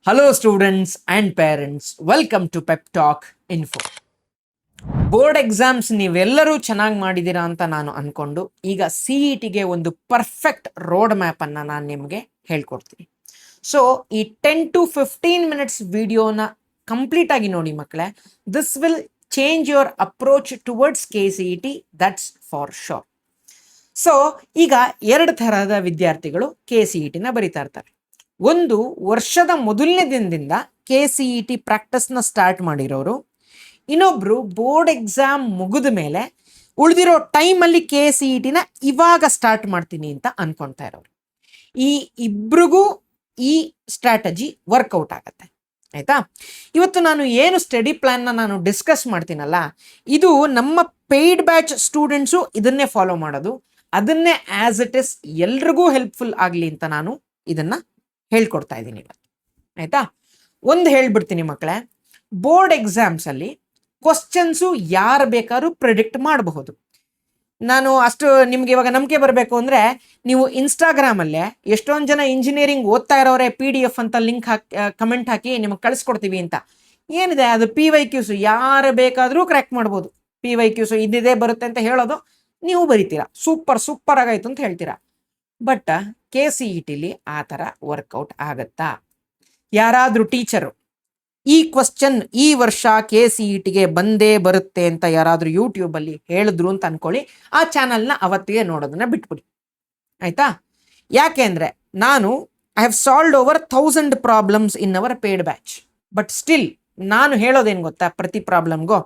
Hello, students and parents. Welcome to Pep Talk Info. Board exams ನೀವೆಲ್ಲರೂ ಚೆನ್ನಾಗಿ ಮಾಡಿದ್ದೀರಾ ಅಂತ ನಾನು ಅನ್ಕೊಂಡು ಈಗ CETಗೆ ಒಂದು ಪರ್ಫೆಕ್ಟ್ ರೋಡ್ ಮ್ಯಾಪ್ ಅನ್ನ ನಾನು ನಿಮಗೆ ಹೇಳ್ಕೊಡ್ತೀನಿ. ಸೊ ಈ 10 to 15 ಮಿನಿಟ್ಸ್ ವಿಡಿಯೋನ ಕಂಪ್ಲೀಟ್ ಆಗಿ ನೋಡಿ ಮಕ್ಕಳೇ. This will change your approach towards KCET, that's for sure. So ಈಗ ಎರಡು ತರಹದ ವಿದ್ಯಾರ್ಥಿಗಳು KCETನ ಬರಿತಾ ಇರ್ತಾರೆ. ಒಂದು ವರ್ಷದ ಮೊದಲನೇ ದಿನದಿಂದ KCET ಪ್ರಾಕ್ಟೀಸ್ನ ಸ್ಟಾರ್ಟ್ ಮಾಡಿರೋರು, ಇನ್ನೊಬ್ರು ಬೋರ್ಡ್ ಎಕ್ಸಾಮ್ ಮುಗಿದ ಮೇಲೆ ಉಳಿದಿರೋ ಟೈಮಲ್ಲಿ KCETನ ಇವಾಗ ಸ್ಟಾರ್ಟ್ ಮಾಡ್ತೀನಿ ಅಂತ ಅನ್ಕೊಳ್ತಾ ಇರೋರು. ಈ ಇಬ್ರಿಗೂ ಈ ಸ್ಟ್ರಾಟಜಿ ವರ್ಕೌಟ್ ಆಗತ್ತೆ. ಆಯ್ತಾ? ಇವತ್ತು ನಾನು ಏನು ಸ್ಟಡಿ ಪ್ಲಾನ್ನ ನಾನು ಡಿಸ್ಕಸ್ ಮಾಡ್ತೀನಲ್ಲ, ಇದು ನಮ್ಮ ಪೇಯ್ಡ್ ಬ್ಯಾಚ್ ಸ್ಟೂಡೆಂಟ್ಸು ಇದನ್ನೇ ಫಾಲೋ ಮಾಡೋದು, ಅದನ್ನೇ ಆಸ್ ಇಟ್ ಇಸ್ ಎಲ್ರಿಗೂ ಹೆಲ್ಪ್ಫುಲ್ ಆಗಲಿ ಅಂತ ನಾನು ಇದನ್ನ ಹೇಳ್ಕೊಡ್ತಾ ಇದ್ದೀನಿ ಇವತ್ತು. ಆಯ್ತಾ? ಒಂದು ಹೇಳ್ಬಿಡ್ತೀನಿ ಮಕ್ಕಳೇ, ಬೋರ್ಡ್ ಎಕ್ಸಾಮ್ಸ್ ಅಲ್ಲಿ ಕ್ವಶನ್ಸು ಯಾರು ಬೇಕಾದ್ರೂ ಪ್ರಿಡಿಕ್ಟ್ ಮಾಡಬಹುದು. ನಾನು ಅಷ್ಟು ನಿಮ್ಗೆ ಇವಾಗ ನಂಬಿಕೆ ಬರಬೇಕು ಅಂದ್ರೆ, ನೀವು ಇನ್ಸ್ಟಾಗ್ರಾಮಲ್ಲೇ ಎಷ್ಟೊಂದು ಜನ ಇಂಜಿನಿಯರಿಂಗ್ ಓದ್ತಾ ಇರೋರೆ PDF ಅಂತ ಲಿಂಕ್ ಹಾಕಿ ಕಮೆಂಟ್ ಹಾಕಿ ನಿಮಗೆ ಕಳಿಸ್ಕೊಡ್ತೀವಿ ಅಂತ. ಏನಿದೆ ಅದು PYQs, ಯಾರು ಬೇಕಾದರೂ ಕ್ರ್ಯಾಕ್ ಮಾಡ್ಬೋದು. PYQs ಇದಿದೆ ಬರುತ್ತೆ ಅಂತ ಹೇಳೋದು, ನೀವು ಬರಿತೀರಾ, ಸೂಪರ್ ಆಗಾಯ್ತು ಅಂತ ಹೇಳ್ತೀರಾ. ಬಟ್ KCETಲಿ ಆ ಥರ ವರ್ಕೌಟ್ ಆಗತ್ತಾ? ಯಾರಾದರೂ ಟೀಚರು ಈ ಕ್ವಶನ್ ಈ ವರ್ಷ KCETಗೆ ಬಂದೇ ಬರುತ್ತೆ ಅಂತ ಯಾರಾದರೂ ಯೂಟ್ಯೂಬಲ್ಲಿ ಹೇಳಿದ್ರು ಅಂತ ಅನ್ಕೊಳ್ಳಿ, ಆ ಚಾನಲ್ನ ಅವತ್ತಿಗೆ ನೋಡೋದನ್ನ ಬಿಟ್ಬಿಡಿ. ಆಯ್ತಾ? ಯಾಕೆ ಅಂದರೆ ನಾನು I have solved over 1000 problems in our paid batch. But still ನಾನು ಹೇಳೋದೇನು ಗೊತ್ತಾ, ಪ್ರತಿ ಪ್ರಾಬ್ಲಮ್ಗೂ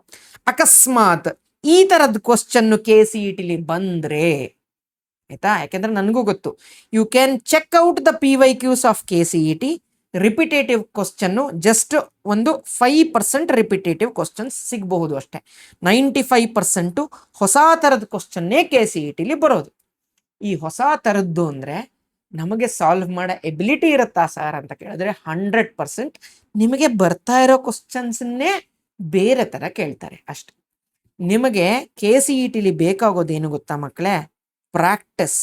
ಅಕಸ್ಮಾತ್ ಈ ಥರದ್ದು ಕ್ವಶನ್ನು KCETಲಿ ಬಂದರೆ, ಆಯ್ತಾ, ಯಾಕೆಂದ್ರೆ ನನಗೂ ಗೊತ್ತು, you can check out the PYQs of KCET. Repetitive question just ಒಂದು 5% ರಿಪಿಟೇಟಿವ್ ಕ್ವಶನ್ಸ್ ಸಿಗಬಹುದು ಅಷ್ಟೇ. 95% ಹೊಸ ಥರದ ಕ್ವಶನ್ನೇ KCETಲಿ ಬರೋದು. ಈ ಹೊಸ ಥರದ್ದು ಅಂದರೆ ನಮಗೆ ಸಾಲ್ವ್ ಮಾಡೋ ಎಬಿಲಿಟಿ ಇರುತ್ತಾ ಸರ್ ಅಂತ ಕೇಳಿದ್ರೆ 100% ನಿಮಗೆ ಬರ್ತಾ ಇರೋ ಕ್ವಶನ್ಸನ್ನೇ ಬೇರೆ ಥರ ಕೇಳ್ತಾರೆ ಅಷ್ಟೆ. ನಿಮಗೆ KCETಲಿ ಬೇಕಾಗೋದೇನು ಗೊತ್ತಾ ಮಕ್ಕಳೇ? ಪ್ರಾಕ್ಟಿಸ್.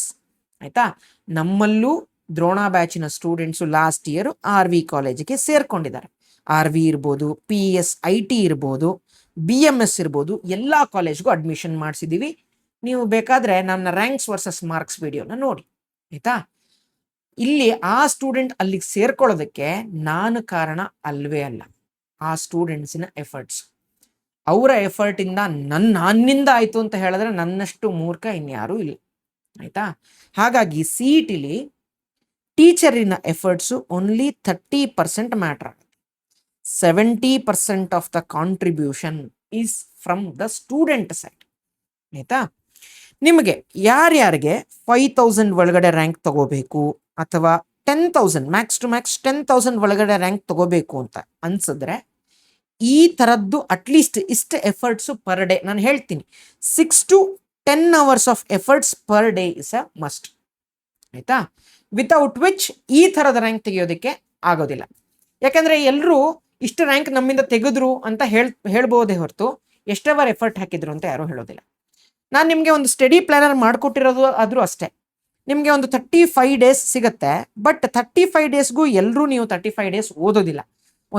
ಆಯ್ತಾ? ನಮ್ಮಲ್ಲೂ ದ್ರೋಣ ಬ್ಯಾಚಿನ ಸ್ಟೂಡೆಂಟ್ಸು ಲಾಸ್ಟ್ ಇಯರ್ RV ಕಾಲೇಜಿಗೆ ಸೇರ್ಕೊಂಡಿದ್ದಾರೆ. RV ಇರ್ಬೋದು, PS IT ಇರ್ಬೋದು, BMS ಇರ್ಬೋದು, ಎಲ್ಲ ಕಾಲೇಜ್ಗೂ ಅಡ್ಮಿಷನ್ ಮಾಡಿಸಿದ್ದೀವಿ. ನೀವು ಬೇಕಾದರೆ ನನ್ನ ರ್ಯಾಂಕ್ಸ್ ವರ್ಸಸ್ ಮಾರ್ಕ್ಸ್ ವಿಡಿಯೋನ ನೋಡಿ. ಆಯ್ತಾ? ಇಲ್ಲಿ ಆ ಸ್ಟೂಡೆಂಟ್ ಅಲ್ಲಿಗೆ ಸೇರ್ಕೊಳ್ಳೋದಕ್ಕೆ ನಾನು ಕಾರಣ ಅಲ್ವೇ ಅಲ್ಲ, ಆ ಸ್ಟೂಡೆಂಟ್ಸಿನ ಎಫರ್ಟ್ಸ್. ಅವರ ಎಫರ್ಟಿಂದ ನನ್ನಿಂದ ಆಯಿತು ಅಂತ ಹೇಳಿದ್ರೆ ನನ್ನಷ್ಟು ಮೂರ್ಖ ಇನ್ಯಾರೂ ಇಲ್ಲ. ಆಯಿತಾ? ಹಾಗಾಗಿ CETಲಿ ಟೀಚರಿನ ಎಫರ್ಟ್ಸು ಓನ್ಲಿ 30% ಮ್ಯಾಟ್ರ್ ಆಗುತ್ತೆ. 70% of the contribution is from the student side. ಆಯಿತಾ? ನಿಮಗೆ ಯಾರ್ಯಾರಿಗೆ 5000 ಒಳಗಡೆ ರ್ಯಾಂಕ್ ತಗೋಬೇಕು ಅಥವಾ 10,000 ಮ್ಯಾಕ್ಸ್ ಟು ಮ್ಯಾಕ್ಸ್ 10,000 ಒಳಗಡೆ ರ್ಯಾಂಕ್ ತಗೋಬೇಕು ಅಂತ ಅನ್ಸಿದ್ರೆ, ಈ ಥರದ್ದು ಅಟ್ಲೀಸ್ಟ್ ಇಷ್ಟು ಎಫರ್ಟ್ಸು ಪರ್ ಡೇ ನಾನು ಹೇಳ್ತೀನಿ. 6 to 10 hours of efforts per day is a must. ಆಯಿತಾ? ವಿತೌಟ್ ವಿಚ್ ಈ ಥರದ ರ್ಯಾಂಕ್ ತೆಗೆಯೋದಕ್ಕೆ ಆಗೋದಿಲ್ಲ. ಯಾಕಂದರೆ ಎಲ್ಲರೂ ಇಷ್ಟು ರ್ಯಾಂಕ್ ನಮ್ಮಿಂದ ತೆಗೆದ್ರು ಅಂತ ಹೇಳ್ಬೋದೇ ಹೊರತು ಎಷ್ಟೆವರ್ ಎಫರ್ಟ್ ಹಾಕಿದ್ರು ಅಂತ ಯಾರೂ ಹೇಳೋದಿಲ್ಲ. ನಾನು ನಿಮಗೆ ಒಂದು ಸ್ಟಡಿ ಪ್ಲಾನರ್ ಮಾಡಿಕೊಟ್ಟಿರೋದು ಆದರೂ ಅಷ್ಟೇ. ನಿಮಗೆ ಒಂದು 35 days ಸಿಗುತ್ತೆ. ಬಟ್ 35 daysಗೂ ಎಲ್ಲರೂ ನೀವು 35 days ಓದೋದಿಲ್ಲ.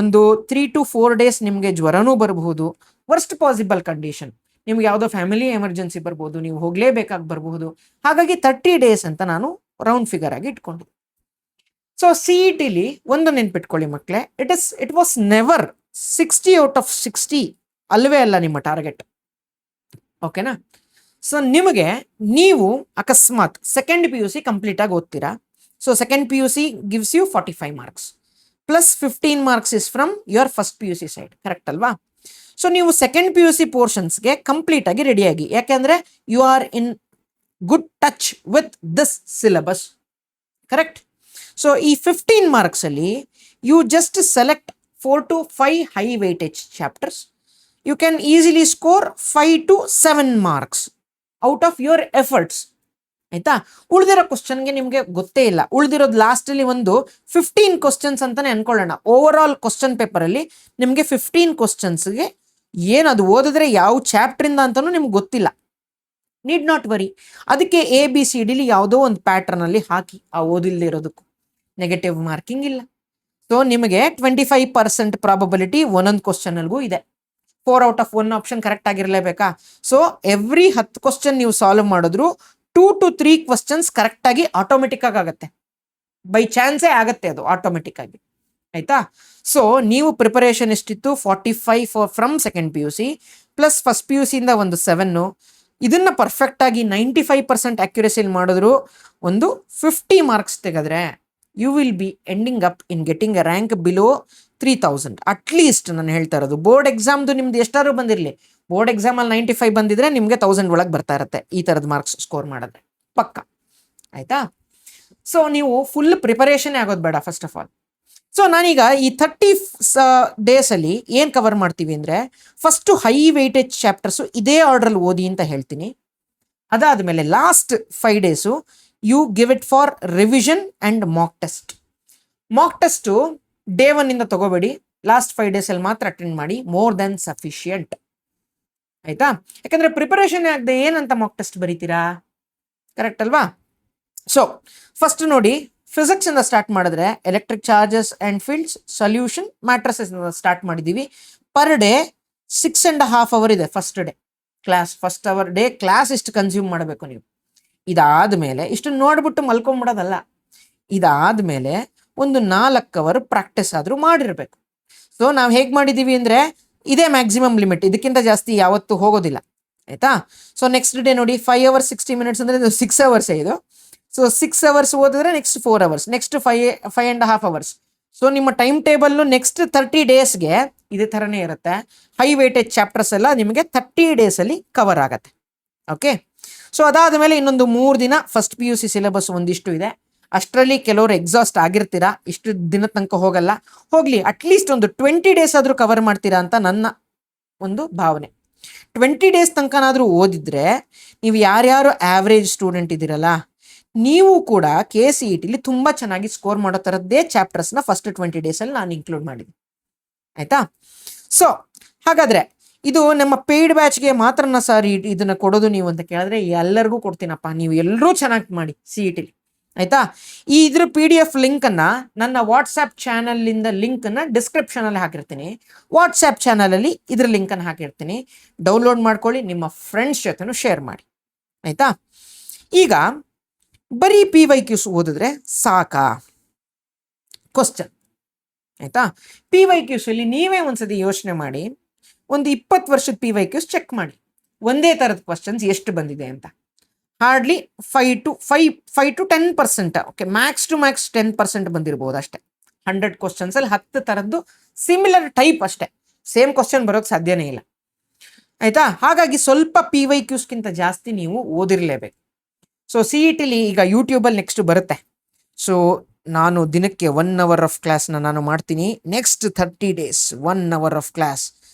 ಒಂದು 3 to 4 days ನಿಮಗೆ ಜ್ವರನೂ ಬರಬಹುದು. ವರ್ಸ್ಟ್ ಪಾಸಿಬಲ್ ಕಂಡೀಷನ್, ನಿಮ್ಗೆ ಯಾವುದೋ ಫ್ಯಾಮಿಲಿ ಎಮರ್ಜೆನ್ಸಿ ಬರ್ಬೋದು, ನೀವು ಹೋಗಲೇಬೇಕಾಗಿ ಬರಬಹುದು. ಹಾಗಾಗಿ 30 days ಅಂತ ನಾನು ರೌಂಡ್ ಫಿಗರ್ ಆಗಿ ಇಟ್ಕೊಂಡಿದ್ದೆ. ಸೊ CETಲಿ ಒಂದು ನೆನ್ಪಿಟ್ಕೊಳ್ಳಿ ಮಕ್ಕಳೇ, it was never 60 out of 60 ಅಲ್ವೇ ಅಲ್ಲ ನಿಮ್ಮ ಟಾರ್ಗೆಟ್. ಓಕೆನಾ? ಸೊ ನೀವು ಅಕಸ್ಮಾತ್ ಸೆಕೆಂಡ್ PUC ಕಂಪ್ಲೀಟ್ ಆಗಿ ಓದ್ತೀರಾ. So second PUC gives you 45 marks plus 15 marks is from your first PUC side. Correct ಅಲ್ವಾ? ಸೊ ನೀವು ಸೆಕೆಂಡ್ PUC ಪೋರ್ಷನ್ಸ್ಗೆ ಕಂಪ್ಲೀಟ್ ಆಗಿ ರೆಡಿಯಾಗಿ, ಯಾಕೆಂದ್ರೆ you are in good touch with this syllabus. Correct? So ಈ 15 marks ಅಲ್ಲಿ you just select 4 to 5 high weightage chapters. You can easily score 5 to 7 marks out of your efforts. ಆಯ್ತಾ? ಉಳಿದಿರೋ ಕ್ವಶನ್ಗೆ ನಿಮಗೆ ಗೊತ್ತೇ ಇಲ್ಲ. ಉಳಿದಿರೋದು ಲಾಸ್ಟಲ್ಲಿ ಒಂದು 15 ಕ್ವಶನ್ಸ್ ಅಂತಾನೆ ಅನ್ಕೊಳ್ಳೋಣ. ಓವರ್ ಆಲ್ ಕ್ವಶನ್ ಪೇಪರಲ್ಲಿ ನಿಮಗೆ 15 ಕ್ವಶನ್ಸ್ಗೆ ಏನದು ಓದಿದ್ರೆ ಯಾವ ಚಾಪ್ಟ್ರಿಂದ ಅಂತಲೂ ನಿಮ್ಗೆ ಗೊತ್ತಿಲ್ಲ. Need not worry. ಅದಕ್ಕೆ ABCDಲಿ ಯಾವುದೋ ಒಂದು ಪ್ಯಾಟ್ರನಲ್ಲಿ ಹಾಕಿ ಆ ಓದಿಲ್ಲದೆ ಇರೋದಕ್ಕೂ ನೆಗೆಟಿವ್ ಮಾರ್ಕಿಂಗ್ ಇಲ್ಲ. ಸೊ ನಿಮಗೆ 25% ಪ್ರಾಬಬಿಲಿಟಿ ಒಂದೊಂದು ಕ್ವಶನ್ಗೂ ಇದೆ. 4 ಔಟ್ ಆಫ್ 1 ಆಪ್ಷನ್ ಕರೆಕ್ಟ್ ಆಗಿರಲೇಬೇಕಾ? ಸೊ ಎವ್ರಿ 10 ಕ್ವಶನ್ ನೀವು ಸಾಲ್ವ್ ಮಾಡಿದ್ರು 2 to 3 ಕ್ವಶನ್ಸ್ ಕರೆಕ್ಟ್ ಆಗಿ ಆಟೋಮೆಟಿಕ್ ಆಗುತ್ತೆ. ಬೈ ಚಾನ್ಸೇ ಆಗತ್ತೆ ಅದು ಆಟೋಮೆಟಿಕ್ ಆಗಿ. ಆಯ್ತಾ? ಸೊ ನೀವು ಪ್ರಿಪರೇಷನ್ ಎಷ್ಟಿತ್ತು? 45 from second PUC plus first PUC ಇಂದ ಒಂದು 7. ಇದನ್ನ ಪರ್ಫೆಕ್ಟ್ ಆಗಿ 95% ಅಕ್ಯುರೇಸಿಲಿ ಮಾಡಿದ್ರು ಒಂದು 50 ಮಾರ್ಕ್ಸ್ ತೆಗೆದ್ರೆ you will be ending up in getting a rank below 3000 at least. ನಾನು ಹೇಳ್ತಾ ಇರೋದು ಬೋರ್ಡ್ ಎಕ್ಸಾಮ್ದು ನಿಮ್ದು ಎಷ್ಟಾದ್ರು ಬಂದಿರಲಿ, ಬೋರ್ಡ್ ಎಕ್ಸಾಮಲ್ಲಿ 95 ಬಂದಿದ್ರೆ ನಿಮಗೆ 1000 ಒಳಗೆ ಬರ್ತಾ ಇರುತ್ತೆ ಈ ಥರದ ಮಾರ್ಕ್ಸ್ ಸ್ಕೋರ್ ಮಾಡಿದ್ರೆ ಪಕ್ಕ. ಆಯ್ತಾ? ಸೊ ನೀವು ಫುಲ್ ಪ್ರಿಪರೇಷನ್ ಆಗೋದು ಬೇಡ ಫಸ್ಟ್ ಆಫ್ ಆಲ್. ಸೊ ನಾನೀಗ ಈ 30 ಡೇಸಲ್ಲಿ ಏನು ಕವರ್ ಮಾಡ್ತೀವಿ ಅಂದರೆ, ಫಸ್ಟು ಹೈ ವೆಯ್ಟೇಜ್ ಚಾಪ್ಟರ್ಸು ಇದೇ ಆರ್ಡ್ರಲ್ಲಿ ಓದಿ ಅಂತ ಹೇಳ್ತೀನಿ. ಅದಾದಮೇಲೆ last 5 days you give it for revision and mock test. Mock test day 1 ತಗೋಬೇಡಿ, ಲಾಸ್ಟ್ 5 ಡೇಸಲ್ಲಿ ಮಾತ್ರ ಅಟೆಂಡ್ ಮಾಡಿ, ಮೋರ್ ದೆನ್ ಸಫಿಷಿಯಂಟ್. ಆಯಿತಾ? ಯಾಕಂದರೆ ಪ್ರಿಪರೇಷನ್ ಆಗದೆ ಏನಂತ ಮಾಕ್ ಟೆಸ್ಟ್ ಬರೀತೀರಾ? ಕರೆಕ್ಟ್ ಅಲ್ವಾ? ಸೊ ಫಸ್ಟ್ ನೋಡಿ, ಫಿಸಿಕ್ಸಿಂದ ಸ್ಟಾರ್ಟ್ ಮಾಡಿದ್ರೆ electric charges and fields, solution, matrices start ಮಾಡಿದ್ದೀವಿ. ಪರ್ ಡೇ 6.5 hour ಇದೆ first day class. First hour day class ಇಷ್ಟು ಕನ್ಸ್ಯೂಮ್ ಮಾಡಬೇಕು ನೀವು. ಇದಾದಮೇಲೆ ಇಷ್ಟು ನೋಡ್ಬಿಟ್ಟು ಮಲ್ಕೊಂಬಿಡೋದಲ್ಲ, ಇದಾದಮೇಲೆ ಒಂದು 4 hour ಪ್ರಾಕ್ಟೀಸ್ ಆದರೂ ಮಾಡಿರಬೇಕು. ಸೊ ನಾವು ಹೇಗೆ ಮಾಡಿದ್ದೀವಿ ಅಂದರೆ ಇದೇ ಮ್ಯಾಕ್ಸಿಮಮ್ ಲಿಮಿಟ್, ಇದಕ್ಕಿಂತ ಜಾಸ್ತಿ ಯಾವತ್ತೂ ಹೋಗೋದಿಲ್ಲ. ಆಯಿತಾ? ಸೊ ನೆಕ್ಸ್ಟ್ ಡೇ ನೋಡಿ 5 hours 60 minutes ಅಂದರೆ ಇದು 6 hours ಇದು. ಸೊ 6 hours ಓದಿದ್ರೆ next 4 hours, next 5.5 hours. So ನಿಮ್ಮ ಟೈಮ್ ಟೇಬಲ್ಲು ನೆಕ್ಸ್ಟ್ 30 ಡೇಸ್ಗೆ ಇದೇ ಥರನೇ ಇರುತ್ತೆ. ಹೈ ವೇಟೇಜ್ ಚಾಪ್ಟರ್ಸ್ ಎಲ್ಲ ನಿಮಗೆ 30 ಡೇಸಲ್ಲಿ ಕವರ್ ಆಗುತ್ತೆ. ಓಕೆ? ಸೊ ಅದಾದಮೇಲೆ ಇನ್ನೊಂದು 3 ದಿನ ಫಸ್ಟ್ PUC ಸಿಲೆಬಸ್ ಒಂದಿಷ್ಟು ಇದೆ. ಅಷ್ಟರಲ್ಲಿ ಕೆಲವರು ಎಕ್ಸಾಸ್ಟ್ ಆಗಿರ್ತೀರಾ, ಇಷ್ಟು ದಿನ ತನಕ ಹೋಗಲ್ಲ, ಹೋಗಲಿ ಅಟ್ಲೀಸ್ಟ್ ಒಂದು 20 ಡೇಸ್ ಆದರೂ ಕವರ್ ಮಾಡ್ತೀರಾ ಅಂತ ನನ್ನ ಒಂದು ಭಾವನೆ. 20 ಡೇಸ್ ತನಕನಾದರೂ ಓದಿದ್ರೆ ನೀವು ಯಾರ್ಯಾರು ಆ್ಯಾವ್ರೇಜ್ ಸ್ಟೂಡೆಂಟ್ ಇದ್ದೀರಲ್ಲ, ನೀವು ಕೂಡ KCETಲಿ ತುಂಬ ಚೆನ್ನಾಗಿ ಸ್ಕೋರ್ ಮಾಡೋ ಥರದ್ದೇ ಚಾಪ್ಟರ್ಸ್ನ ಫಸ್ಟ್ 20 ಡೇಸಲ್ಲಿ ನಾನು ಇನ್ಕ್ಲೂಡ್ ಮಾಡಿದ್ದೀನಿ. ಆಯಿತಾ? ಸೊ ಹಾಗಾದರೆ ಇದು ನಮ್ಮ ಪೇಯ್ಡ್ ಬ್ಯಾಚ್ಗೆ ಮಾತ್ರನ ಸರ್ ಇದನ್ನು ಕೊಡೋದು ನೀವು ಅಂತ ಕೇಳಿದ್ರೆ ಎಲ್ಲರಿಗೂ ಕೊಡ್ತೀನಪ್ಪ, ನೀವು ಎಲ್ಲರೂ ಚೆನ್ನಾಗಿ ಮಾಡಿ CETಲಿ. ಆಯಿತಾ? ಈ ಇದ್ರ PDF ಲಿಂಕನ್ನು ನನ್ನ ವಾಟ್ಸಪ್ ಚಾನಲಿಂದ ಲಿಂಕನ್ನು ಡಿಸ್ಕ್ರಿಪ್ಷನಲ್ಲಿ ಹಾಕಿರ್ತೀನಿ. ವಾಟ್ಸಪ್ ಚಾನಲಲ್ಲಿ ಇದ್ರ ಲಿಂಕನ್ನು ಹಾಕಿರ್ತೀನಿ, ಡೌನ್ಲೋಡ್ ಮಾಡ್ಕೊಳ್ಳಿ, ನಿಮ್ಮ ಫ್ರೆಂಡ್ಸ್ ಜೊತೆನೂ ಶೇರ್ ಮಾಡಿ. ಆಯಿತಾ? ಈಗ ಬರೀ PYQs ಓದಿದ್ರೆ ಸಾಕಾ ಕ್ವಶನ್? ಆಯಿತಾ? PYQಸಲ್ಲಿ ನೀವೇ ಒಂದ್ಸತಿ ಯೋಚನೆ ಮಾಡಿ, ಒಂದು 20 ವರ್ಷದ PYQs ಚೆಕ್ ಮಾಡಿ, ಒಂದೇ ಥರದ ಕ್ವಶನ್ಸ್ ಎಷ್ಟು ಬಂದಿದೆ ಅಂತ. Hardly 5 to 10%, okay, max to max 10% ಬಂದಿರ್ಬೋದು ಅಷ್ಟೇ. 100 ಕ್ವಶನ್ಸಲ್ಲಿ 10 ಥರದ್ದು ಸಿಮಿಲರ್ ಟೈಪ್ ಅಷ್ಟೇ, ಸೇಮ್ ಕ್ವಶನ್ ಬರೋಕ್ಕೆ ಸಾಧ್ಯನೇ ಇಲ್ಲ. ಆಯಿತಾ? ಹಾಗಾಗಿ ಸ್ವಲ್ಪ PYQಸ್ಗಿಂತ ಜಾಸ್ತಿ ನೀವು ಓದಿರಲೇಬೇಕು. ಸೊ CETಲಿ ಈಗ ಯೂಟ್ಯೂಬಲ್ಲಿ ನೆಕ್ಸ್ಟ್ ಬರುತ್ತೆ. ಸೊ ನಾನು ದಿನಕ್ಕೆ 1 hour ಆಫ್ ಕ್ಲಾಸ್ನ ನಾನು ಮಾಡ್ತೀನಿ. Next 30 days 1 hour of class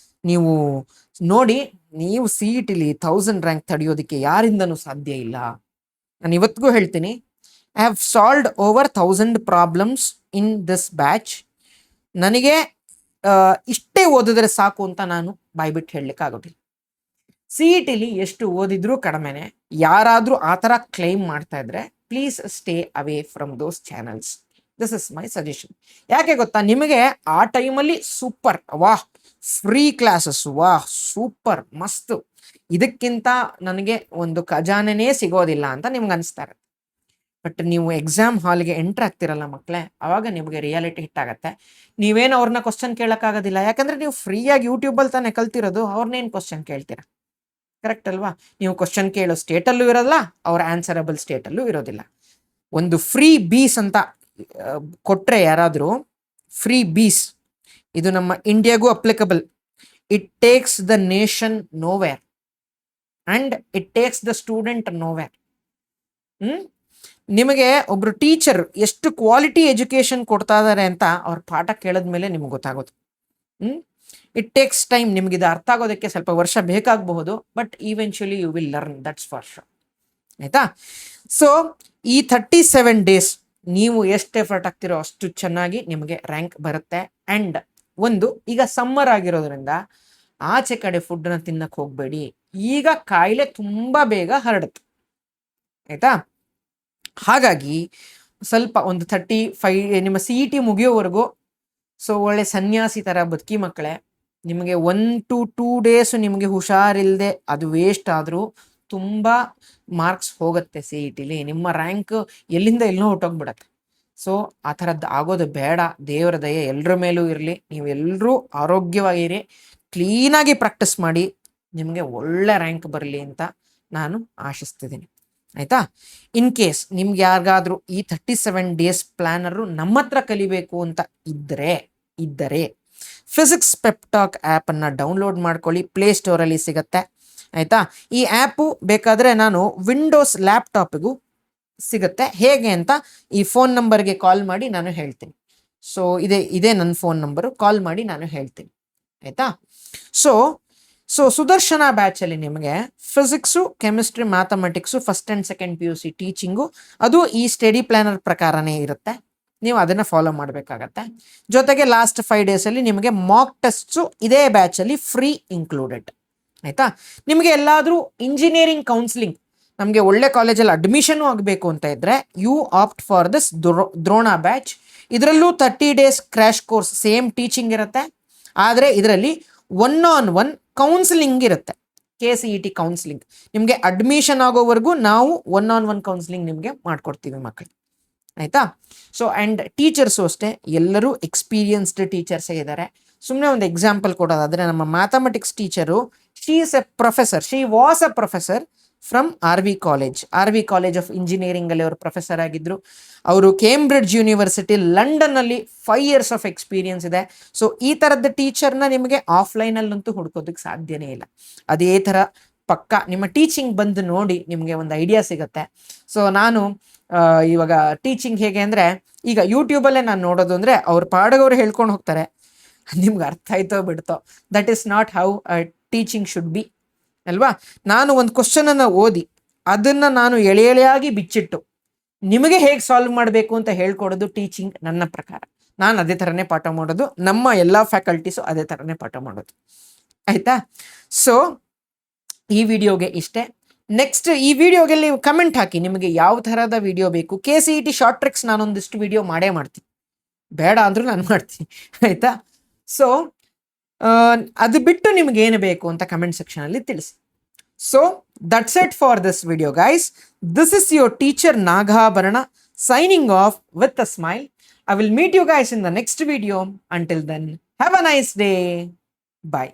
ನೀವು ನೋಡಿ. ನೀವು CETಲಿ 1000 ರ್ಯಾಂಕ್ ತಡೆಯೋದಕ್ಕೆ ಯಾರಿಂದನೂ ಸಾಧ್ಯ ಇಲ್ಲ. ನಾನು ಇವತ್ತಿಗೂ ಹೇಳ್ತೀನಿ, I have solved over 1000 problems in this batch. ನನಗೆ ಇಷ್ಟೇ ಓದಿದ್ರೆ ಸಾಕು ಅಂತ ನಾನು ಬಾಯ್ಬಿಟ್ಟು ಹೇಳಲಿಕ್ಕಾಗೋದಿಲ್ಲ. CETಲಿ ಎಷ್ಟು ಓದಿದ್ರೂ ಕಡಿಮೆನೆ. ಯಾರಾದರೂ ಆ ಥರ ಕ್ಲೈಮ್ ಮಾಡ್ತಾ ಇದ್ರೆ please stay away from those channels. This is my suggestion. ಯಾಕೆ ಗೊತ್ತಾ, ನಿಮಗೆ ಆ ಟೈಮಲ್ಲಿ ಸೂಪರ್, ವಾಹ್ ಫ್ರೀ ಕ್ಲಾಸಸ್, ವಾಹ್ ಸೂಪರ್ ಮಸ್ತು, ಇದಕ್ಕಿಂತ ನನಗೆ ಒಂದು ಖಜಾನೆನೇ ಸಿಗೋದಿಲ್ಲ ಅಂತ ನಿಮ್ಗೆ ಅನಿಸ್ತಾ ಇರುತ್ತೆ. ಬಟ್ ನೀವು ಎಕ್ಸಾಮ್ ಹಾಲ್ಗೆ ಎಂಟ್ರ್ ಆಗ್ತಿರಲ್ಲ ಮಕ್ಕಳೇ, ಆವಾಗ ನಿಮಗೆ ರಿಯಾಲಿಟಿ ಹಿಟ್ ಆಗುತ್ತೆ. ನೀವೇನು ಅವ್ರನ್ನ ಕ್ವಶನ್ ಕೇಳೋಕ್ಕಾಗೋದಿಲ್ಲ, ಯಾಕಂದರೆ ನೀವು ಫ್ರೀಯಾಗಿ ಯೂಟ್ಯೂಬಲ್ಲಿ ತಾನೇ ಕಲ್ತಿರೋದು, ಅವ್ರನ್ನೇನು ಕ್ವಶನ್ ಕೇಳ್ತೀರಾ? ಕರೆಕ್ಟ್ ಅಲ್ವಾ? ನೀವು ಕ್ವಶನ್ ಕೇಳೋ ಸ್ಟೇಟಲ್ಲೂ ಇರೋಲ್ಲ, ಅವ್ರ ಆನ್ಸರಬಲ್ ಸ್ಟೇಟಲ್ಲೂ ಇರೋದಿಲ್ಲ. ಒಂದು ಫ್ರೀ ಬೀಸ್ ಅಂತ ಕೊಟ್ಟರೆ ಯಾರಾದರೂ, ಫ್ರೀ ಬೀಸ್, ಇದು ನಮ್ಮ ಇಂಡಿಯಾಗೂ applicable. It takes the nation nowhere and it takes the student nowhere. ನಿಮಗೆ ಒಬ್ಬರು ಟೀಚರ್ ಎಷ್ಟು ಕ್ವಾಲಿಟಿ ಎಜುಕೇಷನ್ ಕೊಡ್ತಾ ಇದ್ದಾರೆ ಅಂತ ಅವ್ರ ಪಾಠ ಕೇಳಿದ್ಮೇಲೆ ನಿಮ್ಗೆ ಗೊತ್ತಾಗೋದು. ಇಟ್ ಟೇಕ್ಸ್ ಟೈಮ್, ನಿಮ್ಗೆ ಇದು ಅರ್ಥ ಆಗೋದಕ್ಕೆ ಸ್ವಲ್ಪ ವರ್ಷ ಬೇಕಾಗಬಹುದು, but eventually you will learn, that's for sure. ಆಯಿತಾ? ಸೊ ಈ 37 days ನೀವು ಎಷ್ಟು ಎಫರ್ಟ್ ಆಗ್ತಿರೋ ಅಷ್ಟು ಚೆನ್ನಾಗಿ ನಿಮಗೆ ರ್ಯಾಂಕ್ ಬರುತ್ತೆ. ಆ್ಯಂಡ್ ಒಂದು, ಈಗ ಸಮ್ಮರ್ ಆಗಿರೋದ್ರಿಂದ ಆಚೆ ಕಡೆ ಫುಡ್ನ ತಿನ್ನಕ್ಕೆ ಹೋಗಬೇಡಿ. ಈಗ ಕಾಯಿಲೆ ತುಂಬ ಬೇಗ ಹರಡುತ್ತೆ. ಆಯಿತಾ? ಹಾಗಾಗಿ ಸ್ವಲ್ಪ ಒಂದು 35 ನಿಮ್ಮ CET ಮುಗಿಯೋವರೆಗೂ ಸೊ ಒಳ್ಳೆ ಸನ್ಯಾಸಿ ಥರ ಬದುಕಿ ಮಕ್ಕಳೇ. ನಿಮಗೆ 1 to 2 ಡೇಸು ನಿಮಗೆ ಹುಷಾರಿಲ್ಲದೆ ಅದು ವೇಸ್ಟ್ ಆದರೂ ತುಂಬ ಮಾರ್ಕ್ಸ್ ಹೋಗುತ್ತೆ ಸಿ ಇ ಟಿಲಿ. ನಿಮ್ಮ ರ್ಯಾಂಕ್ ಎಲ್ಲಿಂದ ಎಲ್ಲೋ ಹೊಟ್ಟೋಗ್ಬಿಡತ್ತೆ. ಸೊ ಆ ಥರದ್ದು ಆಗೋದು ಬೇಡ. ದೇವರ ದಯೆ ಎಲ್ಲರ ಮೇಲೂ ಇರಲಿ. ನೀವೆಲ್ಲರೂ ಆರೋಗ್ಯವಾಗಿರಿ, ಕ್ಲೀನಾಗಿ ಪ್ರಾಕ್ಟೀಸ್ ಮಾಡಿ, ನಿಮಗೆ ಒಳ್ಳೆ ರ್ಯಾಂಕ್ ಬರಲಿ ಅಂತ ನಾನು ಆಶಿಸ್ತಿದ್ದೀನಿ. ಆಯಿತಾ? ಇನ್ ಕೇಸ್ ನಿಮ್ಗೆ ಯಾರಿಗಾದರೂ ಈ 37 ಡೇಸ್ ಪ್ಲ್ಯಾನರು ನಮ್ಮ ಹತ್ರ ಕಲಿಬೇಕು ಅಂತ ಇದ್ದರೆ ಫಿಸಿಕ್ಸ್ ಪೆಪ್ ಟಾಕ್ ಆ್ಯಪನ್ನು ಡೌನ್ಲೋಡ್ ಮಾಡ್ಕೊಳ್ಳಿ. ಪ್ಲೇಸ್ಟೋರಲ್ಲಿ ಸಿಗುತ್ತೆ. ಆಯಿತಾ? ಈ ಆ್ಯಪು ಬೇಕಾದರೆ ನಾನು ವಿಂಡೋಸ್ ಲ್ಯಾಪ್ಟಾಪಿಗೂ ಸಿಗುತ್ತೆ. ಹೇಗೆ ಅಂತ ಈ ಫೋನ್ ನಂಬರ್ಗೆ ಕಾಲ್ ಮಾಡಿ ನಾನು ಹೇಳ್ತೀನಿ. ಸೊ ಇದೇ ನನ್ನ ಫೋನ್ ನಂಬರು. ಕಾಲ್ ಮಾಡಿ ನಾನು ಹೇಳ್ತೀನಿ. ಆಯಿತಾ? ಸೊ ಸುದರ್ಶನ ಬ್ಯಾಚಲ್ಲಿ ನಿಮಗೆ physics, chemistry, mathematics first and second PUC teaching ಅದು ಈ ಸ್ಟಡಿ ಪ್ಲ್ಯಾನರ್ ಪ್ರಕಾರನೇ ಇರುತ್ತೆ. ನೀವು ಅದನ್ನು ಫಾಲೋ ಮಾಡಬೇಕಾಗತ್ತೆ. ಜೊತೆಗೆ ಲಾಸ್ಟ್ 5 ಡೇಸಲ್ಲಿ ನಿಮಗೆ ಮಾಕ್ ಟೆಸ್ಟ್ಸು ಇದೇ ಬ್ಯಾಚಲ್ಲಿ ಫ್ರೀ ಇನ್ಕ್ಲೂಡೆಡ್. ಆಯಿತಾ? ನಿಮಗೆ ಎಲ್ಲಾದರೂ ಇಂಜಿನಿಯರಿಂಗ್ ಕೌನ್ಸಿಲಿಂಗ್, ನಮಗೆ ಒಳ್ಳೆ ಕಾಲೇಜಲ್ಲಿ ಅಡ್ಮಿಷನು ಆಗಬೇಕು ಅಂತ ಇದ್ದರೆ you opt for this Drona batch. ಇದರಲ್ಲೂ 30 days crash course same teaching ಇರುತ್ತೆ. ಆದರೆ ಇದರಲ್ಲಿ 1-on-1 ಕೌನ್ಸಿಲಿಂಗ್ ಇರುತ್ತೆ. KCET ಕೌನ್ಸಿಲಿಂಗ್ ನಿಮಗೆ ಅಡ್ಮಿಷನ್ ಆಗೋವರೆಗೂ ನಾವು 1-on-1 ಕೌನ್ಸಿಲಿಂಗ್ ನಿಮಗೆ ಮಾಡಿಕೊಡ್ತೀವಿ ಮಕ್ಕಳು. ಆಯಿತಾ? ಸೊ ಆ್ಯಂಡ್ ಟೀಚರ್ಸು ಅಷ್ಟೇ, ಎಲ್ಲರೂ ಎಕ್ಸ್ಪೀರಿಯನ್ಸ್ಡ್ ಟೀಚರ್ಸೇ ಇದ್ದಾರೆ. ಸುಮ್ಮನೆ ಒಂದು ಎಕ್ಸಾಂಪಲ್ ಕೊಡೋದಾದರೆ, ನಮ್ಮ mathematics teacher she was a professor from RV college of ಇಂಜಿನಿಯರಿಂಗಲ್ಲಿ ಅವರು ಪ್ರೊಫೆಸರ್ ಆಗಿದ್ದರು. ಅವರು ಕೇಂಬ್ರಿಡ್ಜ್ ಯೂನಿವರ್ಸಿಟಿ ಲಂಡನ್ನಲ್ಲಿ 5 years ಆಫ್ ಎಕ್ಸ್ಪೀರಿಯನ್ಸ್ ಇದೆ. ಸೊ ಈ ಥರದ ಟೀಚರ್ನ ನಿಮಗೆ ಆಫ್ಲೈನಲ್ಲಂತೂ ಹುಡ್ಕೋದಕ್ಕೆ ಸಾಧ್ಯನೇ ಇಲ್ಲ. ಅದೇ ಥರ ಪಕ್ಕ ನಿಮ್ಮ ಟೀಚಿಂಗ್ ಬಂದು ನೋಡಿ ನಿಮಗೆ ಒಂದು ಐಡಿಯಾ ಸಿಗುತ್ತೆ. ಸೊ ನಾನು ಇವಾಗ ಟೀಚಿಂಗ್ ಹೇಗೆ ಅಂದರೆ, ಈಗ ಯೂಟ್ಯೂಬಲ್ಲೇ ನಾನು ನೋಡೋದು ಅಂದರೆ ಅವ್ರ ಪಾಡಗವ್ರು ಹೇಳ್ಕೊಂಡು ಹೋಗ್ತಾರೆ. ನಿಮ್ಗೆ ಅರ್ಥ ಆಯ್ತೋ ಬಿಡ್ತೋ, that is not how teaching should be ಅಲ್ವಾ? ನಾನು ಒಂದು ಕ್ವಶನನ್ನು ಓದಿ ಅದನ್ನು ನಾನು ಎಳೆಯಾಗಿ ಬಿಚ್ಚಿಟ್ಟು ನಿಮಗೆ ಹೇಗೆ ಸಾಲ್ವ್ ಮಾಡಬೇಕು ಅಂತ ಹೇಳ್ಕೊಡೋದು ಟೀಚಿಂಗ್ ನನ್ನ ಪ್ರಕಾರ. ನಾನು ಅದೇ ಥರನೇ ಪಾಠ ಮಾಡೋದು, ನಮ್ಮ ಎಲ್ಲ ಫ್ಯಾಕಲ್ಟೀಸು ಅದೇ ಥರನೇ ಪಾಠ ಮಾಡೋದು. ಆಯಿತಾ? ಸೊ ಈ ವಿಡಿಯೋಗೆ ಇಷ್ಟೇ. ನೆಕ್ಸ್ಟ್ ಈ ವಿಡಿಯೋಗೆ ನೀವು ಕಮೆಂಟ್ ಹಾಕಿ, ನಿಮಗೆ ಯಾವ ಥರದ ವಿಡಿಯೋ ಬೇಕು. KCET ಶಾರ್ಟ್ ಟ್ರಿಕ್ಸ್ ನಾನೊಂದಿಷ್ಟು ವಿಡಿಯೋ ಮಾಡ್ತೀನಿ, ಬೇಡ ಅಂದರೂ ನಾನು ಮಾಡ್ತೀನಿ. ಆಯಿತಾ? ಸೊ ಅದು ಬಿಟ್ಟು ನಿಮ್ಗೆ ಏನು ಬೇಕು ಅಂತ ಕಮೆಂಟ್ ಸೆಕ್ಷನಲ್ಲಿ ತಿಳಿಸಿ. So that's it for this video guys. This is your teacher Nagabharana signing off with a smile. I will meet you guys in the next video. Until then, have a nice day. Bye.